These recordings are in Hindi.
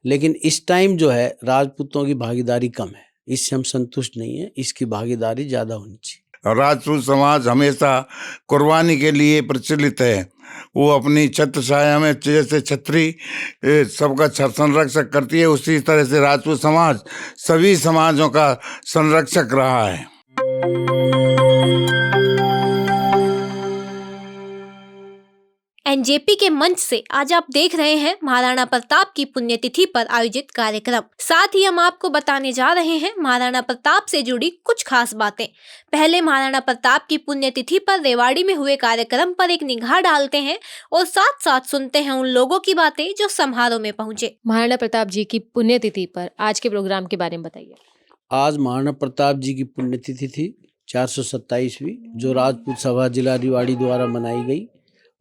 लेकिन इस टाइम जो है राजपूतों की भागीदारी कम है, इससे हम संतुष्ट नहीं है, इसकी भागीदारी ज़्यादा होनी चाहिए। राजपूत समाज हमेशा कुर्बानी के लिए प्रचलित है। वो अपनी छत्र छाया में जैसे छतरी सबका संरक्षक करती है, उसी तरह से राजपूत समाज सभी समाजों का संरक्षक रहा है। एनजेपी के मंच से आज आप देख रहे हैं महाराणा प्रताप की पुण्यतिथि पर आयोजित कार्यक्रम। साथ ही हम आपको बताने जा रहे हैं महाराणा प्रताप से जुड़ी कुछ खास बातें। पहले महाराणा प्रताप की पुण्यतिथि पर रेवाड़ी में हुए कार्यक्रम पर एक निगाह डालते हैं और साथ साथ सुनते हैं उन लोगों की बातें जो समारोह में पहुंचे। महाराणा प्रताप जी की पुण्यतिथि पर आज के प्रोग्राम के बारे में बताइए। आज महाराणा प्रताप जी की पुण्यतिथि थी 427वीं, जो राजपूत सभा जिला रेवाड़ी द्वारा मनाई गई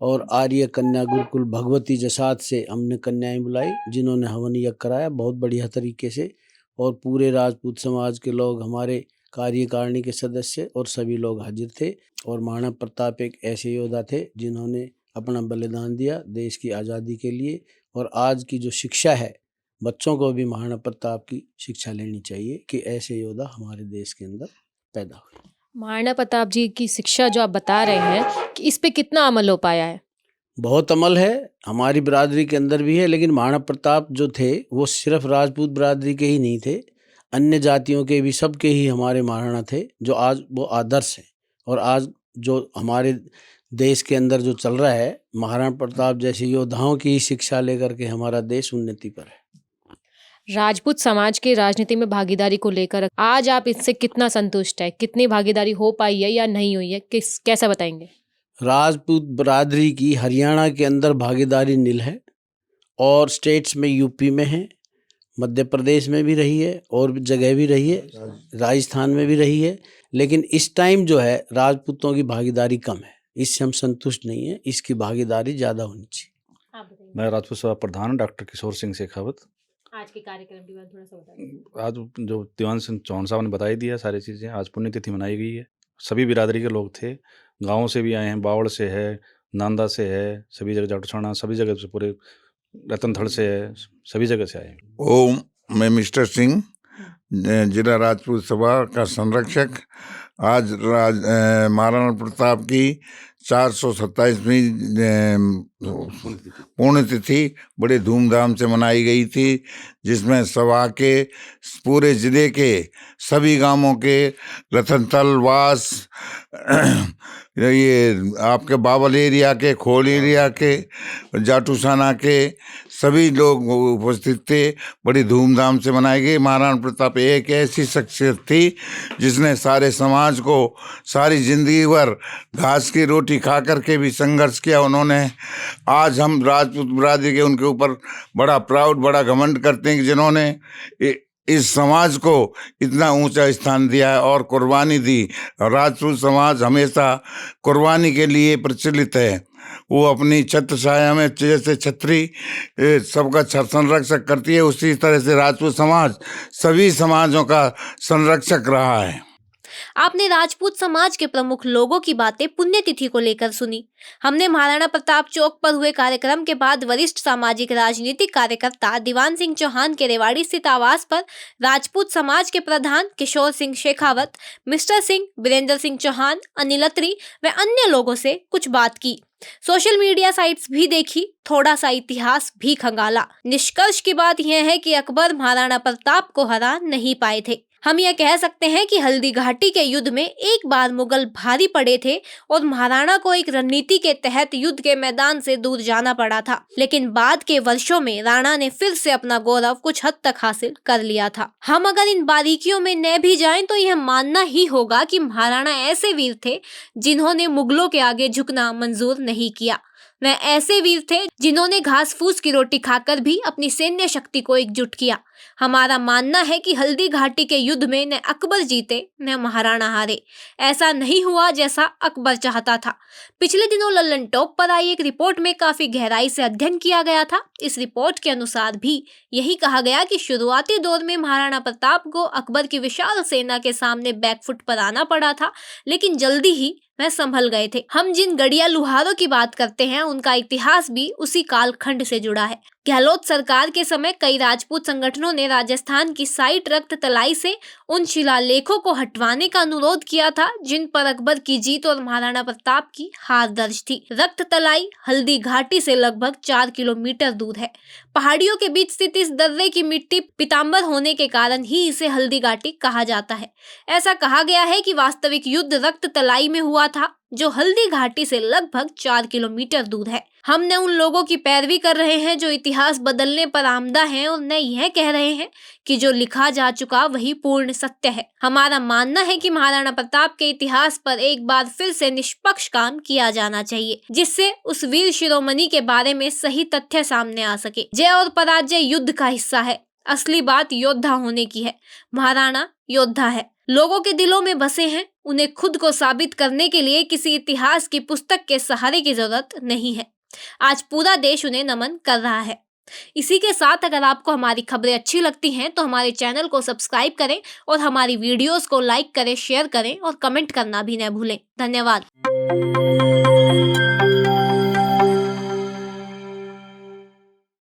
और आर्य कन्या गुरुकुल भगवती जसात से हमने कन्याएं बुलाई, जिन्होंने हवन यज्ञ कराया बहुत बढ़िया तरीके से। और पूरे राजपूत समाज के लोग, हमारे कार्यकारिणी के सदस्य और सभी लोग हाजिर थे। और महाराणा प्रताप एक ऐसे योद्धा थे जिन्होंने अपना बलिदान दिया देश की आज़ादी के लिए। और आज की जो शिक्षा है, बच्चों को भी महाराणा प्रताप की शिक्षा लेनी चाहिए कि ऐसे योद्धा हमारे देश के अंदर पैदा हुए। महाराणा प्रताप जी की शिक्षा जो आप बता रहे हैं कि इस पे कितना अमल हो पाया है? बहुत अमल है, हमारी बिरादरी के अंदर भी है। लेकिन महाराणा प्रताप जो थे वो सिर्फ राजपूत बिरादरी के ही नहीं थे, अन्य जातियों के भी, सब के ही हमारे महाराणा थे, जो आज वो आदर्श है। और आज जो हमारे देश के अंदर जो चल रहा है, महाराणा प्रताप जैसे योद्धाओं की शिक्षा लेकर के हमारा देश उन्नति पर है। राजपूत समाज के राजनीति में भागीदारी को लेकर आज आप इससे कितना संतुष्ट है? कितनी भागीदारी हो पाई है या नहीं हुई है, कैसा बताएंगे? राजपूत बिरादरी की हरियाणा के अंदर भागीदारी नील है और स्टेट्स में यूपी में है, मध्य प्रदेश में भी रही है और जगह भी रही है, राजस्थान में भी रही है। लेकिन इस टाइम जो है राजपूतों की भागीदारी कम है, इससे हम संतुष्ट नहीं है, इसकी भागीदारी ज़्यादा होनी चाहिए। मैं राजपूत सभा प्रधान डॉक्टर किशोर सिंह शेखावत। आज के कार्यक्रम के बारे में थोड़ा सा बताइए। आज जो दीवान सिंह चौहान साहब ने बताई दिया सारी चीज़ें। आज पुण्यतिथि मनाई गई है, सभी बिरादरी के लोग थे, गाँव से भी आए हैं, बावड़ से है, नांदा से है, सभी जगह जाटछाना, सभी जगह से, पूरे रतनथड़ से है, सभी जगह से आए हैं। ओम, मैं मिस्टर सिंह, जिला राजपूत सभा का संरक्षक। आज महाराणा प्रताप की 427वीं पुण्यतिथि बड़े धूमधाम से मनाई गई थी, जिसमें सभा के पूरे जिले के सभी गांवों के, रतनतल, वास, ये आपके बावल एरिया के, खोल एरिया के, जाटूसाना के सभी लोग उपस्थित थे। बड़ी धूमधाम से मनाई गई। महाराणा प्रताप एक ऐसी शख्सियत थी जिसने सारे समाज को सारी जिंदगी भर घास की रोटी खा करके भी संघर्ष किया उन्होंने। आज हम राजपूत बिरादरी के उनके ऊपर बड़ा प्राउड, बड़ा घमंड करते हैं कि जिन्होंने इस समाज को इतना ऊंचा स्थान दिया है और कुर्बानी दी। राजपूत समाज हमेशा कुर्बानी के लिए प्रचलित है। वो अपनी छत्र छाया में जैसे छतरी सबका संरक्षक करती है, उसी तरह से राजपूत समाज सभी समाजों का संरक्षक रहा है। आपने राजपूत समाज के प्रमुख लोगों की बातें पुण्यतिथि को लेकर सुनी। हमने महाराणा प्रताप चौक पर हुए कार्यक्रम के बाद वरिष्ठ सामाजिक राजनीतिक कार्यकर्ता दीवान सिंह चौहान के रेवाड़ी स्थित आवास पर राजपूत समाज के प्रधान किशोर सिंह शेखावत, मिस्टर सिंह, वीरेंद्र सिंह चौहान, अनिल अत्री व अन्य लोगों से कुछ बात की। सोशल मीडिया साइट्स भी देखी, थोड़ा सा इतिहास भी खंगाला। निष्कर्ष की बात यह है कि अकबर महाराणा प्रताप को हरा नहीं पाए थे। हम यह कह सकते हैं कि हल्दी घाटी के युद्ध में एक बार मुगल भारी पड़े थे और महाराणा को एक रणनीति के तहत युद्ध के मैदान से दूर जाना पड़ा था। लेकिन बाद के वर्षों में राणा ने फिर से अपना गौरव कुछ हद तक हासिल कर लिया था। हम अगर इन बारीकियों में न भी जाएं तो यह मानना ही होगा कि महाराणा ऐसे वीर थे जिन्होंने मुगलों के आगे झुकना मंजूर नहीं किया। वह ऐसे वीर थे जिन्होंने घास फूस की रोटी खाकर भी अपनी सैन्य शक्ति को एकजुट किया। हमारा मानना है कि हल्दी घाटी के युद्ध में न अकबर जीते न महाराणा हारे। ऐसा नहीं हुआ जैसा अकबर चाहता था। पिछले दिनों लल्लन टॉप पर आई एक रिपोर्ट में काफी गहराई से अध्ययन किया गया था। इस रिपोर्ट के अनुसार भी यही कहा गया कि शुरुआती दौर में महाराणा प्रताप को अकबर की विशाल सेना के सामने बैकफुट पर आना पड़ा था, लेकिन जल्दी ही वह संभल गए थे। हम जिन गड़िया लुहारों की बात करते हैं उनका इतिहास भी उसी कालखंड से जुड़ा है। गहलोत सरकार के समय कई राजपूत संगठनों ने राजस्थान की साइट रक्त तलाई से उन शिलालेखों को हटवाने का अनुरोध किया था जिन पर अकबर की जीत और महाराणा प्रताप की हार दर्ज थी। रक्त तलाई हल्दी घाटी से लगभग 4 किलोमीटर दूर है। पहाड़ियों के बीच स्थित इस दर्रे की मिट्टी पीताम्बर होने के कारण ही इसे हल्दी घाटी कहा जाता है। ऐसा कहा गया है कि वास्तविक युद्ध रक्त तलाई में हुआ था, जो हल्दी घाटी से लगभग 4 किलोमीटर दूर है। हमने उन लोगों की पैरवी कर रहे हैं जो इतिहास बदलने पर आमदा हैं और न यह कह रहे हैं कि जो लिखा जा चुका वही पूर्ण सत्य है। हमारा मानना है कि महाराणा प्रताप के इतिहास पर एक बार फिर से निष्पक्ष काम किया जाना चाहिए, जिससे उस वीर शिरोमणि के बारे में सही तथ्य सामने आ सके। जय और पराजय युद्ध का हिस्सा है, असली बात योद्धा होने की है। महाराणा योद्धा है, लोगों के दिलों में बसे हैं। उन्हें खुद को साबित करने के लिए किसी इतिहास की पुस्तक के सहारे की जरूरत नहीं है। आज पूरा देश उन्हें नमन कर रहा है। इसी के साथ अगर आपको हमारी खबरें अच्छी लगती हैं तो हमारे चैनल को सब्सक्राइब करें और हमारी वीडियोस को लाइक करें, शेयर करें और कमेंट करना भी न भूलें। धन्यवाद।